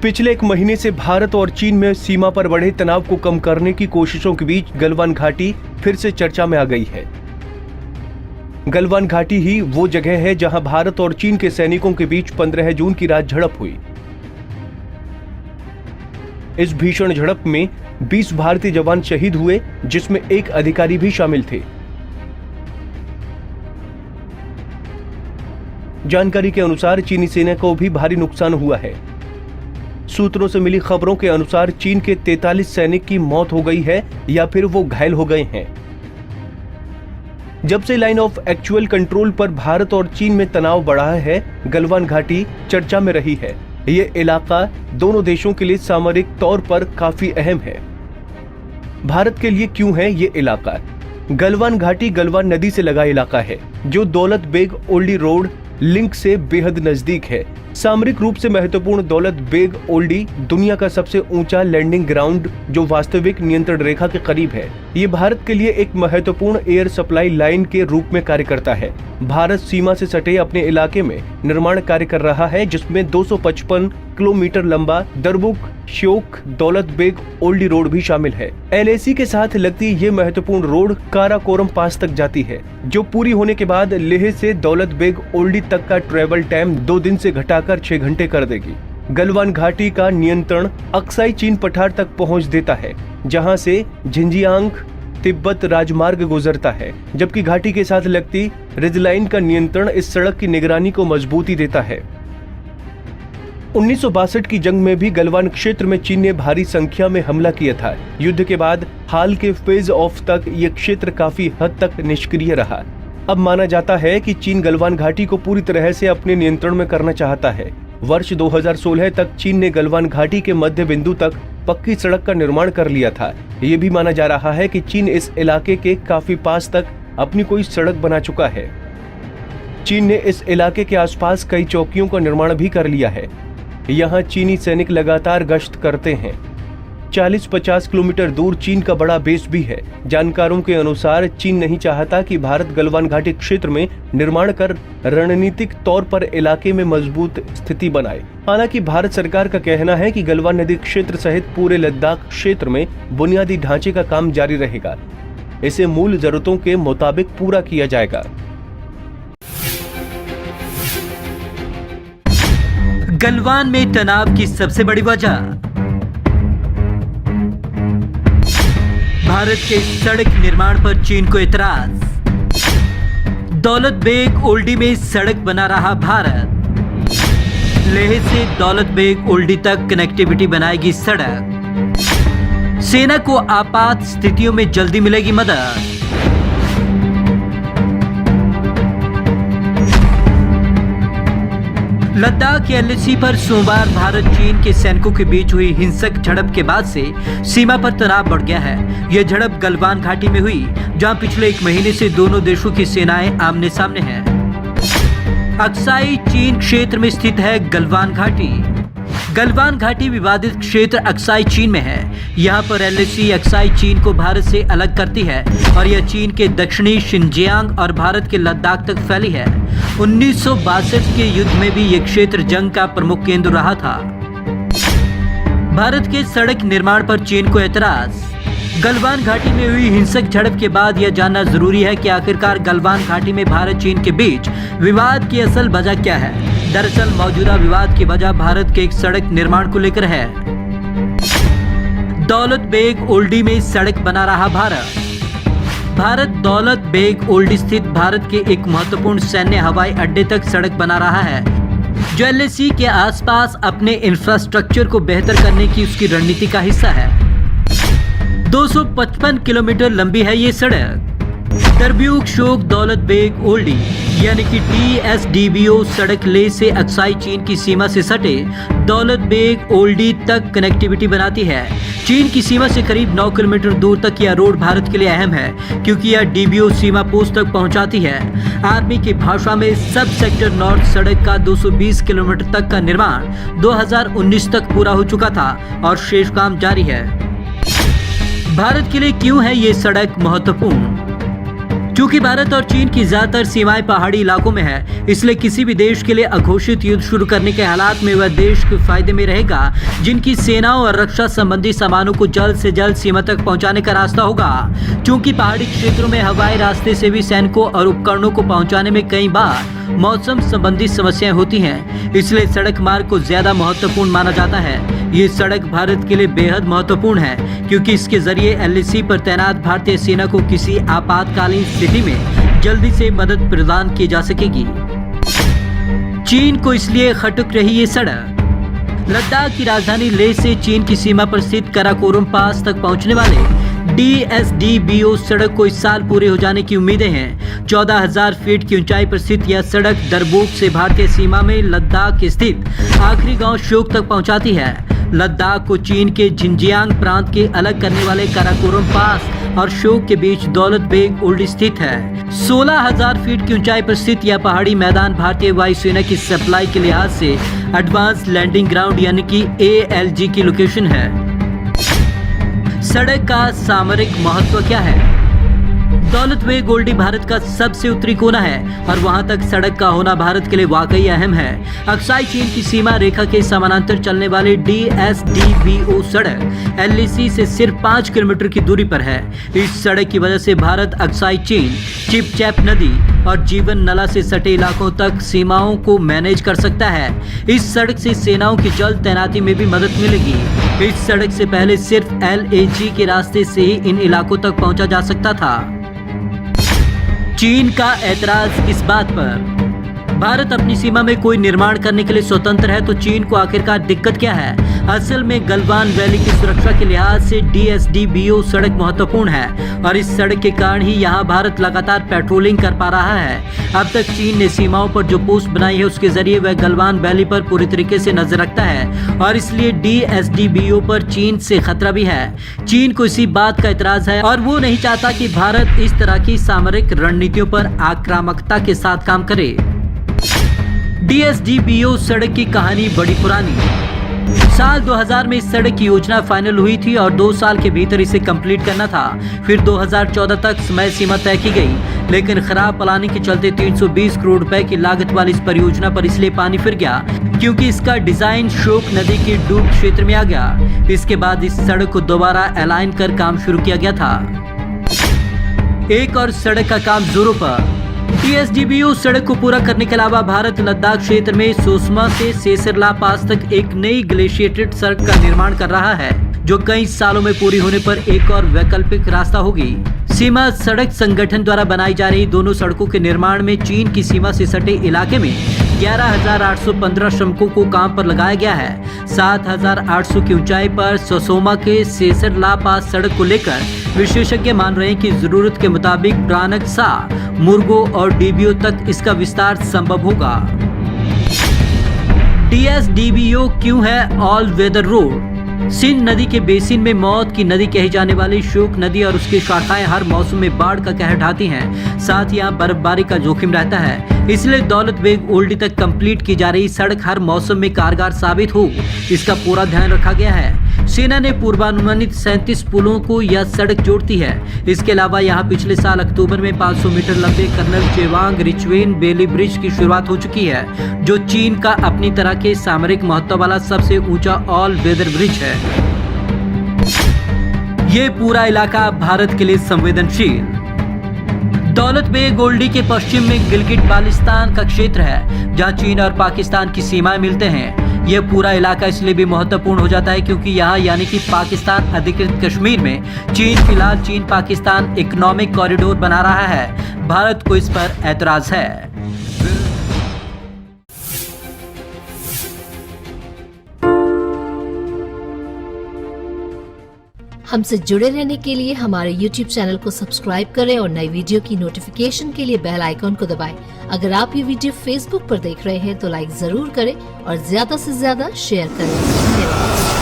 पिछले एक महीने से भारत और चीन में सीमा पर बढ़े तनाव को कम करने की कोशिशों के बीच गलवान घाटी फिर से चर्चा में आ गई है। गलवान घाटी ही वो जगह है जहां भारत और चीन के सैनिकों के बीच 15 जून की रात झड़प हुई। इस भीषण झड़प में 20 भारतीय जवान शहीद हुए, जिसमें एक अधिकारी भी शामिल थे। जानकारी के अनुसार चीनी सेना को भी भारी नुकसान हुआ है। सूत्रों से मिली खबरों के अनुसार चीन के 43 सैनिक की मौत हो गई है या फिर वो घायल हो गए हैं। जब से लाइन ऑफ एक्चुअल कंट्रोल पर भारत और चीन में तनाव बढ़ा है, गलवान घाटी चर्चा में रही है। ये इलाका दोनों देशों के लिए सामरिक तौर पर काफी अहम है। भारत के लिए क्यों है ये इलाका? गलवान घाटी गलवान नदी से लगा इलाका है, जो दौलत बेग ओल्डी रोड लिंक से बेहद नजदीक है। सामरिक रूप से महत्वपूर्ण दौलत बेग ओल्डी दुनिया का सबसे ऊंचा लैंडिंग ग्राउंड, जो वास्तविक नियंत्रण रेखा के करीब है। ये भारत के लिए एक महत्वपूर्ण एयर सप्लाई लाइन के रूप में कार्य करता है। भारत सीमा से सटे अपने इलाके में निर्माण कार्य कर रहा है, जिसमें 255 किलोमीटर लंबा दरबुक श्योक दौलत बेग ओल्डी रोड भी शामिल है। LAC के साथ लगती ये महत्वपूर्ण रोड काराकोरम पास तक जाती है, जो पूरी होने के बाद लेह से दौलत बेग ओल्डी तक का ट्रेवल टाइम 2 दिन से घटाकर 6 घंटे कर देगी। गलवान घाटी का नियंत्रण अक्साई चीन पठार तक पहुंच देता है, जहां से झिंजियांग तिब्बत राजमार्ग गुजरता है, जबकि घाटी के साथ लगती रिजलाइन का नियंत्रण इस सड़क की निगरानी को मजबूती देता है। 1962 की जंग में भी गलवान क्षेत्र में चीन ने भारी संख्या में हमला किया था। युद्ध के बाद हाल के फेज ऑफ तक ये क्षेत्र काफी हद तक निष्क्रिय रहा। अब माना जाता है कि चीन गलवान घाटी को पूरी तरह से अपने नियंत्रण में करना चाहता है। वर्ष 2016 तक चीन ने गलवान घाटी के मध्य बिंदु तक पक्की सड़क का निर्माण कर लिया था। ये भी माना जा रहा है कि चीन इस इलाके के काफी पास तक अपनी कोई सड़क बना चुका है। चीन ने इस इलाके के आसपास कई चौकियों का निर्माण भी कर लिया है। यहाँ चीनी सैनिक लगातार गश्त करते हैं। 40-50 किलोमीटर दूर चीन का बड़ा बेस भी है। जानकारों के अनुसार चीन नहीं चाहता कि भारत गलवान घाटी क्षेत्र में निर्माण कर रणनीतिक तौर पर इलाके में मजबूत स्थिति बनाए। हालांकि भारत सरकार का कहना है कि गलवान नदी क्षेत्र सहित पूरे लद्दाख क्षेत्र में बुनियादी ढांचे का काम जारी रहेगा। इसे मूल जरूरतों के मुताबिक पूरा किया जाएगा। गलवान में तनाव की सबसे बड़ी वजह भारत के सड़क निर्माण पर चीन को एतराज। दौलत बेग ओल्डी में सड़क बना रहा भारत। लेह से दौलत बेग ओल्डी तक कनेक्टिविटी बनाएगी सड़क। सेना को आपात स्थितियों में जल्दी मिलेगी मदद। लद्दाख के LAC पर सोमवार भारत चीन के सैनिकों के बीच हुई हिंसक झड़प के बाद से सीमा पर तनाव बढ़ गया है। यह झड़प गलवान घाटी में हुई, जहां पिछले 1 महीने से दोनों देशों की सेनाएं आमने सामने हैं। अक्साई चीन क्षेत्र में स्थित है गलवान घाटी। गलवान घाटी विवादित क्षेत्र अक्साई चीन में है। यहाँ पर LAC अक्साई चीन को भारत से अलग करती है और यह चीन के दक्षिणी शिनजियांग और भारत के लद्दाख तक फैली है। 1962 के युद्ध में भी यह क्षेत्र जंग का प्रमुख केंद्र रहा था। भारत के सड़क निर्माण पर चीन को एतराज। गलवान घाटी में हुई हिंसक झड़प के बाद यह जानना जरूरी है कि आखिरकार गलवान घाटी में भारत चीन के बीच विवाद की असल वजह क्या है। दरअसल मौजूदा विवाद की वजह भारत के एक सड़क निर्माण को लेकर है। दौलत बेग ओल्डी में सड़क बना रहा भारत दौलत बेग ओल्डी स्थित भारत के एक महत्वपूर्ण सैन्य हवाई अड्डे तक सड़क बना रहा है, जो LAC के आसपास अपने इंफ्रास्ट्रक्चर को बेहतर करने की उसकी रणनीति का हिस्सा है। 255 किलोमीटर लंबी है ये सड़क। दरब्यूक शोक दौलत बेग ओल्डी यानी कि DSDBO सड़क लेह से अक्साई चीन की सीमा से सटे दौलत बेग ओल्डी तक कनेक्टिविटी बनाती है। चीन की सीमा से करीब 9 किलोमीटर दूर तक यह रोड भारत के लिए अहम है, क्योंकि यह DBO सीमा पोस्ट तक पहुंचाती है। आर्मी की भाषा में सब सेक्टर नॉर्थ सड़क का 220 किलोमीटर तक का निर्माण 2019 तक पूरा हो चुका था और शेष काम जारी है। भारत के लिए क्यों है ये सड़क महत्वपूर्ण? चूंकि भारत और चीन की ज्यादातर सीमाएं पहाड़ी इलाकों में है, इसलिए किसी भी देश के लिए अघोषित युद्ध शुरू करने के हालात में वह देश के फायदे में रहेगा जिनकी सेनाओं और रक्षा संबंधी सामानों को जल्द से जल्द सीमा तक पहुंचाने का रास्ता होगा। चूंकि पहाड़ी क्षेत्रों में हवाई रास्ते से भी सैनिकों और उपकरणों को पहुंचाने में कई बार मौसम संबंधी समस्याएं होती हैं, इसलिए सड़क मार्ग को ज्यादा महत्वपूर्ण माना जाता है। ये सड़क भारत के लिए बेहद महत्वपूर्ण है क्योंकि इसके जरिए एलएसी पर तैनात भारतीय सेना को किसी आपातकालीन स्थिति में जल्दी से मदद प्रदान की जा सकेगी। चीन को इसलिए खटक रही ये सड़क। लद्दाख की राजधानी लेह से चीन की सीमा पर स्थित कराकोरम पास तक पहुंचने वाले DSDBO सड़क को इस साल पूरे हो जाने की उम्मीदें हैं। 14,000 फीट की ऊंचाई पर स्थित यह सड़क दरबोक से भारतीय सीमा में लद्दाख स्थित आखिरी गांव शोक तक पहुंचाती है। लद्दाख को चीन के झिंजियांग प्रांत के अलग करने वाले काराकोरम पास और शोक के बीच दौलत बेग ओल्डी स्थित है। 16,000 फीट की ऊंचाई पर स्थित यह पहाड़ी मैदान भारतीय वायुसेना की सप्लाई के लिहाज से एडवांस लैंडिंग ग्राउंड यानी कि ALG की लोकेशन है। सड़क का सामरिक महत्व क्या है? दौलत बेग ओल्डी भारत का सबसे उत्तरी कोना है और वहां तक सड़क का होना भारत के लिए वाकई अहम है। अक्साई चीन की सीमा रेखा के समानांतर चलने वाली DSDBO सड़क LAC से सिर्फ 5 किलोमीटर की दूरी पर है। इस सड़क की वजह से भारत अक्साई चीन, चिपचैप नदी और जीवन नला से सटे इलाकों तक सीमाओं को मैनेज कर सकता है। इस सड़क से सेनाओं की जल्द तैनाती में भी मदद मिलेगी। इस सड़क से पहले सिर्फ LAG के रास्ते से ही इन इलाकों तक पहुंचा जा सकता था। चीन का ऐतराज किस बात पर? भारत अपनी सीमा में कोई निर्माण करने के लिए स्वतंत्र है, तो चीन को आखिरकार दिक्कत क्या है? असल में गलवान वैली की सुरक्षा के लिहाज से DSDBO सड़क महत्वपूर्ण है और इस सड़क के कारण ही यहां भारत लगातार पेट्रोलिंग कर पा रहा है। अब तक चीन ने सीमाओं पर जो पोस्ट बनाई है उसके जरिए वह गलवान वैली पर पूरी तरीके से नजर रखता है और इसलिए DSDBO पर चीन से खतरा भी है। चीन को इसी बात का एतराज है और वो नहीं चाहता कि भारत इस तरह की सामरिक रणनीतियों पर आक्रामकता के साथ काम करे। DSDBO सड़क की कहानी बड़ी पुरानी। साल 2000 में इस सड़क की योजना फाइनल हुई थी और 2 साल के भीतर इसे कंप्लीट करना था। फिर 2014 तक समय सीमा तय की गई, लेकिन खराब प्लानिंग के चलते 320 करोड़ रुपए की लागत वाली इस परियोजना पर इसलिए पानी फिर गया क्योंकि इसका डिजाइन शोक नदी के डूब क्षेत्र में आ गया। इसके बाद इस सड़क को दोबारा अलाइन कर काम शुरू किया गया था। एक और सड़क का काम जोरों पर। DSDBO सड़क को पूरा करने के अलावा भारत लद्दाख क्षेत्र में सोसमा से सेसरला पास तक एक नई ग्लेशिएटेड सड़क का निर्माण कर रहा है जो कई सालों में पूरी होने पर एक और वैकल्पिक रास्ता होगी। सीमा सड़क संगठन द्वारा बनाई जा रही दोनों सड़कों के निर्माण में चीन की सीमा से सटे इलाके में 11,815 श्रमिकों को काम पर लगाया गया है। 7,800 की ऊंचाई पर सोसोमा के सेसरला पास सड़क को लेकर विशेषज्ञ मान रहे हैं कि जरूरत के मुताबिक प्रानक सा, मुर्गो और DBO तक इसका विस्तार संभव होगा। DSDBO क्यों है ऑल वेदर रोड? सिंध नदी के बेसिन में मौत की नदी कही जाने वाली शोक नदी और उसकी शाखाएं हर मौसम में बाढ़ का कहर ढाती हैं। साथ ही यहाँ बर्फबारी का जोखिम रहता है, इसलिए दौलत बेग ओल्डी तक कंप्लीट की जा रही सड़क हर मौसम में कारगर साबित हो, इसका पूरा ध्यान रखा गया है। सेना ने पूर्वानुमानित 37 पुलों को यह सड़क जोड़ती है। इसके अलावा यहाँ पिछले साल अक्टूबर में 500 मीटर लंबे कर्नल चेवांग रिचवेन बेली ब्रिज की शुरुआत हो चुकी है, जो चीन का अपनी तरह के सामरिक महत्व वाला सबसे ऊंचा ऑल वेदर ब्रिज है। ये पूरा इलाका भारत के लिए संवेदनशील। दौलत बेग ओल्डी के पश्चिम में गिलगिट बाल्टिस्तान का क्षेत्र है जहां चीन और पाकिस्तान की सीमाएं मिलते हैं। यह पूरा इलाका इसलिए भी महत्वपूर्ण हो जाता है क्योंकि यहाँ यानी कि पाकिस्तान अधिकृत कश्मीर में चीन फिलहाल चीन पाकिस्तान इकोनॉमिक कॉरिडोर बना रहा है। भारत को इस पर ऐतराज है। हमसे जुड़े रहने के लिए हमारे YouTube चैनल को सब्सक्राइब करें और नई वीडियो की नोटिफिकेशन के लिए बेल आइकॉन को दबाएं। अगर आप ये वीडियो Facebook पर देख रहे हैं तो लाइक जरूर करें और ज्यादा से ज्यादा शेयर करें। धन्यवाद।